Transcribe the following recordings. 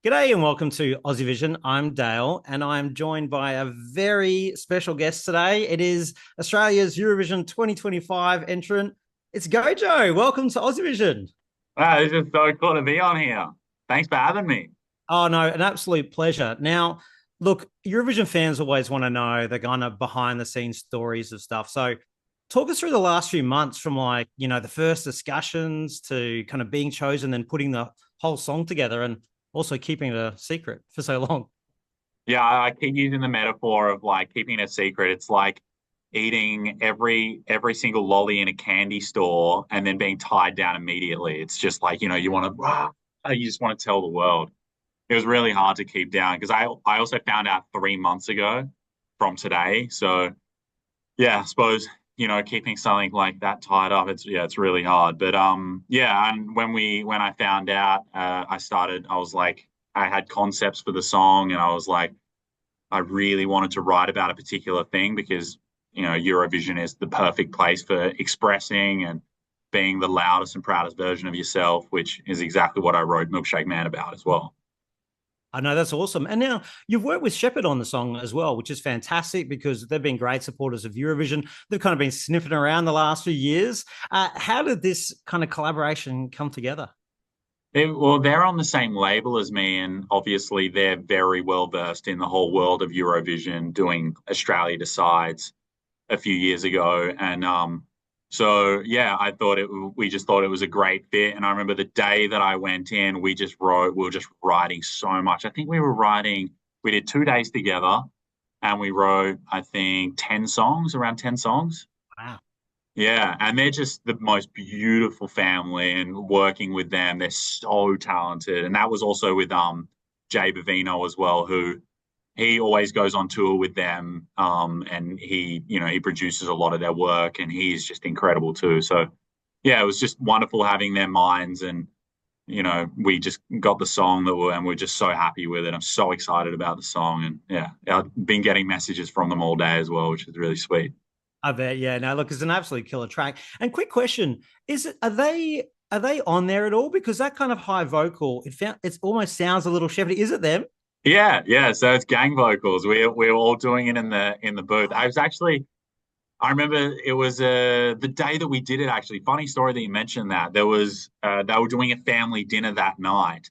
G'day and welcome to Aussievision. I'm Dale and I'm joined by a very special guest today. It is Australia's Eurovision 2025 entrant. It's Gojo. Welcome to Aussievision. It's just so cool to be on here. Thanks for having me. Oh, no, an absolute pleasure. Now, look, Eurovision fans always want to know the kind of behind the scenes stories of stuff. So, talk us through the last few months from the first discussions to kind of being chosen and putting the whole song together and also keeping it a secret for so long. Yeah, I keep using the metaphor of like keeping it a secret. It's like eating every single lolly in a candy store and then being tied down immediately. It's just like, you want to you just want to tell the world. It was really hard to keep down because I also found out 3 months ago from today. So yeah, I suppose, keeping something like that tied up, it's really hard. But yeah, and when I found out, I was like, I had concepts for the song and I was like, I really wanted to write about a particular thing because, Eurovision is the perfect place for expressing and being the loudest and proudest version of yourself, which is exactly what I wrote Milkshake Man about as well. I know that's awesome. And now you've worked with Sheppard on the song as well, which is fantastic because they've been great supporters of Eurovision. They've kind of been sniffing around the last few years. How did this kind of collaboration come together? Well, they're on the same label as me, and obviously they're very well versed in the whole world of Eurovision, doing Australia Decides a few years ago, and so yeah, we just thought it was a great fit. And I remember the day that I went in, we were just writing so much. I think we did 2 days together, and we wrote I think 10 songs, around 10 songs. Wow. Yeah, and they're just the most beautiful family, and working with them, they're so talented. And that was also with Jay Bavino as well, who he always goes on tour with them, and he produces a lot of their work, and he's just incredible too. So yeah, it was just wonderful having their minds, and we just got the song and we're just so happy with it. I'm so excited about the song, and yeah, I've been getting messages from them all day as well, which is really sweet. I bet. Yeah. No, look, it's an absolute killer track. And quick question: are they on there at all? Because that kind of high vocal, it almost sounds a little Sheppard. Is it them? Yeah, yeah. So it's gang vocals. We're all doing it in the booth. I remember it was the day that we did it. Actually, funny story that you mentioned that they were doing a family dinner that night,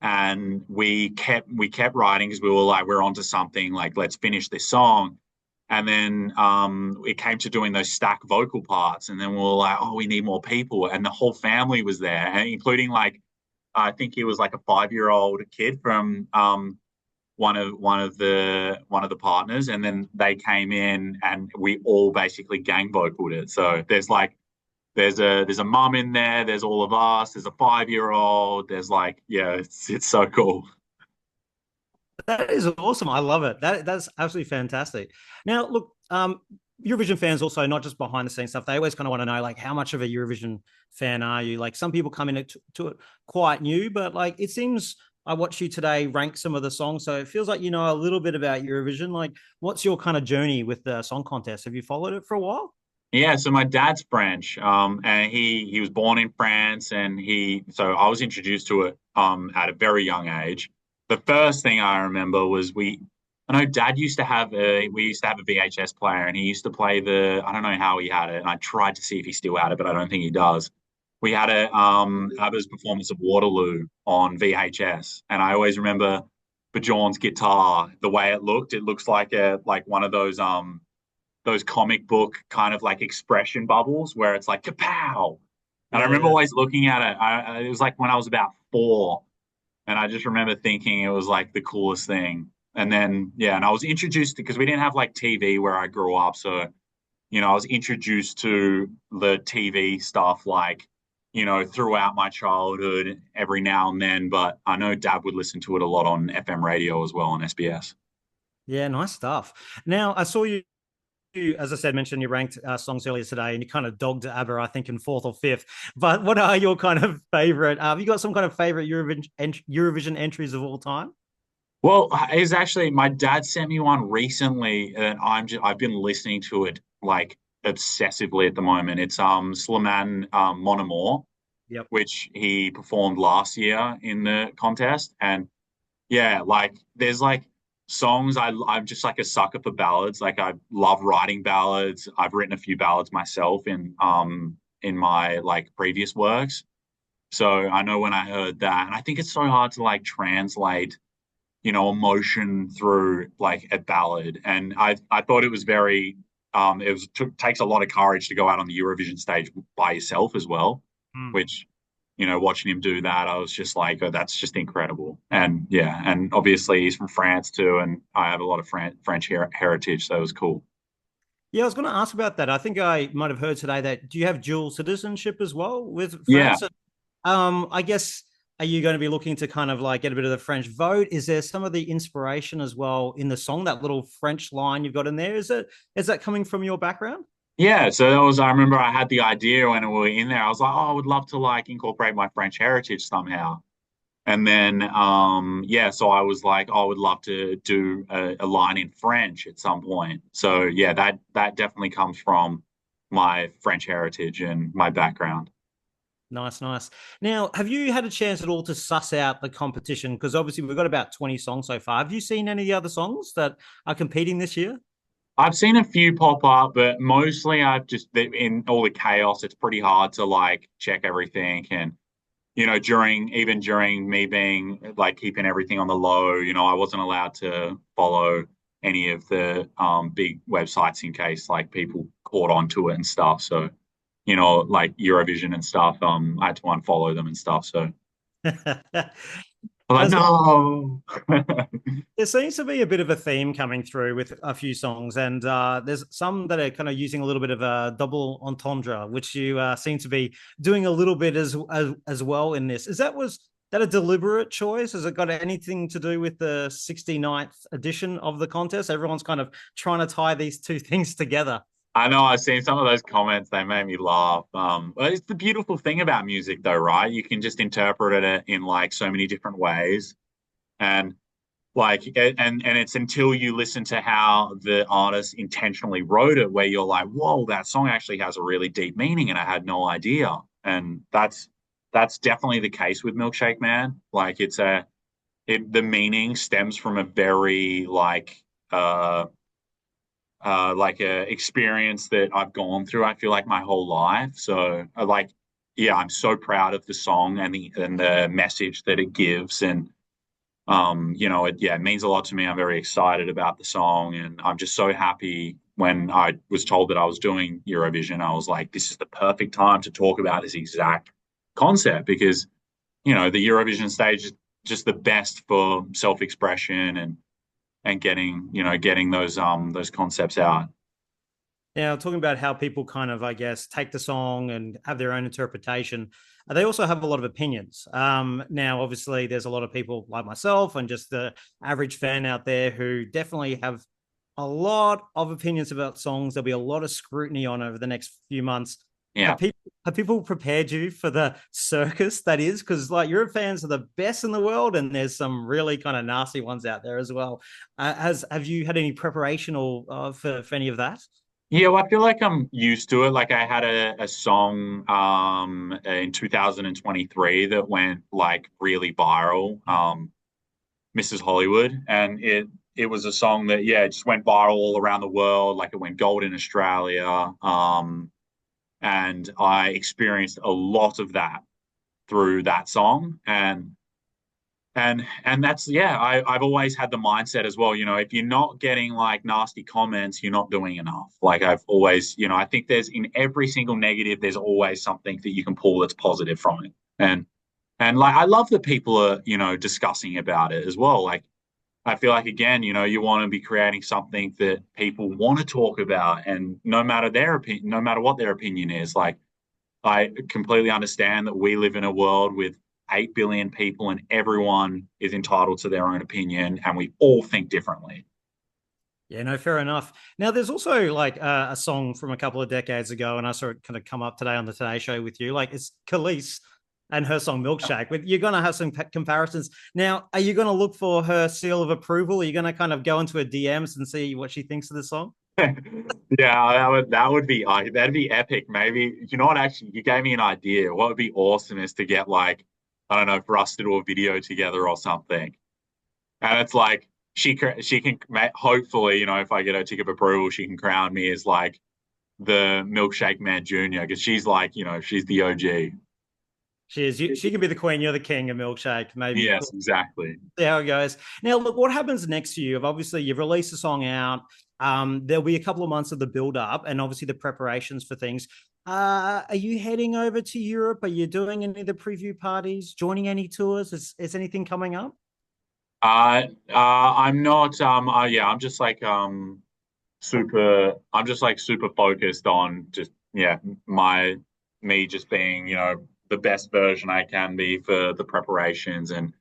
and we kept writing because we were like we're onto something. Like let's finish this song, and then it came to doing those stack vocal parts, and then we were like, oh, we need more people, and the whole family was there, and including like I think he was like a 5-year-old kid from one of the partners, and then they came in and we all basically gang vocaled it. So there's a mum in there, there's all of us, there's a 5-year-old, there's like yeah, it's so cool. That is awesome. I love it. That's absolutely fantastic. Now, look, Eurovision fans also not just behind the scenes stuff. They always kind of want to know like how much of a Eurovision fan are you? Like some people come to it quite new, but like it seems I watched you today rank some of the songs, so it feels like you know a little bit about Eurovision. Like, what's your kind of journey with the song contest? Have you followed it for a while? Yeah, so my dad's French, and he was born in France, and he so I was introduced to it at a very young age. The first thing I remember was I know Dad we used to have a VHS player, and he used to play I don't know how he had it, and I tried to see if he still had it, but I don't think he does. We had a ABBA's performance of Waterloo on VHS, and I always remember Bjorn's guitar, the way it looked. It looks like one of those comic book kind of like expression bubbles where it's like kapow. And I Yeah, remember yeah. always looking at it. It was like when I was about 4, and I just remember thinking it was like the coolest thing. And then yeah, and I was introduced because we didn't have like TV where I grew up, so I was introduced to the TV stuff like throughout my childhood every now and then. But I know Dad would listen to it a lot on FM radio as well on SBS. Yeah, nice stuff. Now, I saw you, as I said, mentioned you ranked songs earlier today, and you kind of dogged ABBA, I think, in fourth or fifth. But what are your kind of favorite? Have you got some kind of favorite Eurovision entries of all time? Well, it's actually my dad sent me one recently, and I've been listening to it like obsessively at the moment. It's Slaman Mon Amour, Yep. which he performed last year in the contest, and Yeah, like there's like songs I'm just like a sucker for ballads. Like I love writing ballads. I've written a few ballads myself in my like previous works. So I know when I heard that, and I think it's so hard to like translate, emotion through like a ballad. And I thought it was very it was takes a lot of courage to go out on the Eurovision stage by yourself as well, Mm. which watching him do that, I was just like, oh, that's just incredible. And yeah, and obviously he's from France too, and I have a lot of French heritage, so it was cool. Yeah, I was going to ask about that. I think I might have heard today that do you have dual citizenship as well with Yeah, France? I guess are you going to be looking to kind of like get a bit of the French vote? Is there some of the inspiration as well in the song, that little French line you've got in there? Is that coming from your background? yeah. So that was, I remember I had the idea when we were in there. I was like, oh, I would love to like incorporate my French heritage somehow. And then, yeah, so I was like, oh, I would love to do a line in French at some point. So yeah, that definitely comes from my French heritage and my background. Nice, nice. Now, have you had a chance at all to suss out the competition? Because obviously we've got about 20 songs so far. Have you seen any of the other songs that are competing this year? I've seen a few pop up, but mostly I've just in all the chaos, it's pretty hard to like check everything. And during me being like keeping everything on the low, I wasn't allowed to follow any of the big websites in case like people caught on to it and stuff. So, like Eurovision and stuff, I had to unfollow them and stuff. So I'm like, As no. there seems to be a bit of a theme coming through with a few songs, and there's some that are kind of using a little bit of a double entendre, which you seem to be doing a little bit as well in this. Was that a deliberate choice? Has it got anything to do with the 69th edition of the contest? Everyone's kind of trying to tie these two things together. I know I've seen some of those comments. They made me laugh. But it's the beautiful thing about music, though, right? You can just interpret it in like so many different ways, and and it's until you listen to how the artist intentionally wrote it, where you're like, "Whoa, that song actually has a really deep meaning," and I had no idea. And that's definitely the case with Milkshake Man. Like the meaning stems from a very like a experience that I've gone through. I feel like my whole life. So yeah, I'm so proud of the song and the message that it gives, and it means a lot to me. I'm very excited about the song, and I'm just so happy when I was told that I was doing Eurovision. I was like, this is the perfect time to talk about this exact concept because the Eurovision stage is just the best for self-expression and getting those concepts out. Now, talking about how people kind of, I guess, take the song and have their own interpretation, they also have a lot of opinions. Now, obviously, there's a lot of people like myself and just the average fan out there who definitely have a lot of opinions about songs. There'll be a lot of scrutiny on over the next few months. Yeah. Have people prepared you for the circus that is? Because like Euro fans are the best in the world, and there's some really kind of nasty ones out there as well. Has Have you had any preparation or for any of that? Yeah, well, I feel like I'm used to it. Like I had a song in 2023 that went like really viral, Mrs. Hollywood, and it was a song that yeah, it just went viral all around the world. Like it went gold in Australia, and I experienced a lot of that through that song, and that's yeah, I've always had the mindset as well, if you're not getting like nasty comments, you're not doing enough. Like I've always, I think there's in every single negative there's always something that you can pull that's positive from it. And like I love that people are, discussing about it as well. Like I feel like again, you want to be creating something that people want to talk about, and no matter their opinion, no matter what their opinion is, like I completely understand that we live in a world with 8 billion people and everyone is entitled to their own opinion and we all think differently. Yeah, no, fair enough. Now, there's also like a song from a couple of decades ago, and I saw it kind of come up today on the Today Show with you. Like it's Kelis and her song Milkshake. But you're going to have some comparisons. Now, are you going to look for her seal of approval? Are you going to kind of go into her DMs and see what she thinks of the song? Yeah, that'd be epic. Maybe you know what? Actually, you gave me an idea. What would be awesome is to get like I don't know for us to do a video together or something. And it's like she can hopefully, you know, if I get her ticket of approval, she can crown me as like the Milkshake Man Junior because she's like, you know, she's the OG. She is. She can be the queen. You're the king of milkshake. Maybe Yes, exactly. see how it goes. Now, look, what happens next for you? Obviously, you've released a song out. There'll be a couple of months of the build up and obviously the preparations for things. Are you heading over to Europe? Are you doing any of the preview parties? Joining any tours? Is anything coming up? I'm not. Yeah, I'm just like super. I'm just like super focused on just yeah, my me just being you know the best version I can be for the preparations and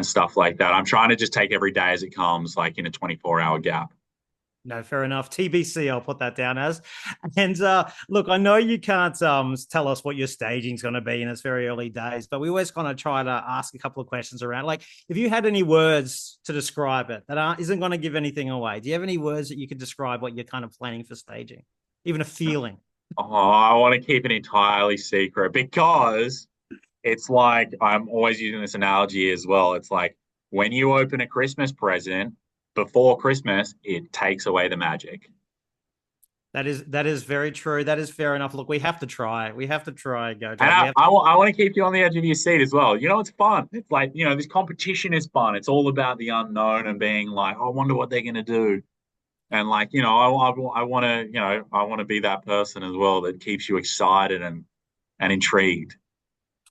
stuff like that. I'm trying to just take every day as it comes, like in a 24-hour gap. No, fair enough. TBC, I'll put that down as. And look, I know you can't tell us what your staging is going to be, and it's very early days, but we always kind of try to ask a couple of questions around. Like, if you had any words to describe it that isn't going to give anything away, do you have any words that you could describe what you're kind of planning for staging? Even a feeling? Oh, I want to keep it entirely secret because it's like I'm always using this analogy as well. It's like when you open a Christmas present before Christmas, it takes away the magic. That is very true. That is fair enough. Look, we have to try. We have to try, And Gojo. We have. I want to keep you on the edge of your seat as well. You know, it's fun. It's like, you know, this competition is fun. It's all about the unknown and being like, oh, I wonder what they're going to do. And like, you know, I want to, you know, I want to be that person as well that keeps you excited and intrigued.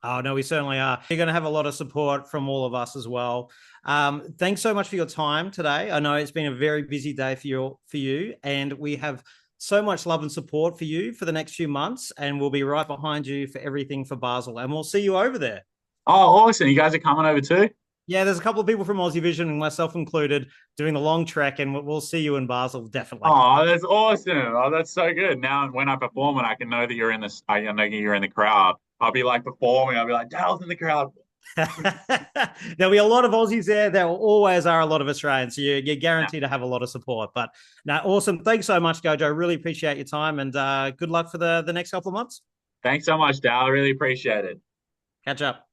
Oh no, we certainly are. You're going to have a lot of support from all of us as well. Thanks so much for your time today. I know it's been a very busy day for you, and we have so much love and support for you for the next few months, and we'll be right behind you for everything for Basel, and we'll see you over there. Oh, awesome. You guys are coming over too? Yeah, there's a couple of people from Aussievision, and myself included, doing the long trek, and we'll see you in Basel definitely. Oh, that's awesome. Oh, that's so good. Now, when I perform it, I can know that you're in this. I know you're in the crowd. I'll be like performing. I'll be like, Dale's in the crowd. There'll be a lot of Aussies there. There always are a lot of Australians. So you're Yeah. guaranteed to have a lot of support. But no, awesome. Thanks so much, Gojo. Really appreciate your time, and good luck for the next couple of months. Thanks so much, Dale. I really appreciate it. Catch up.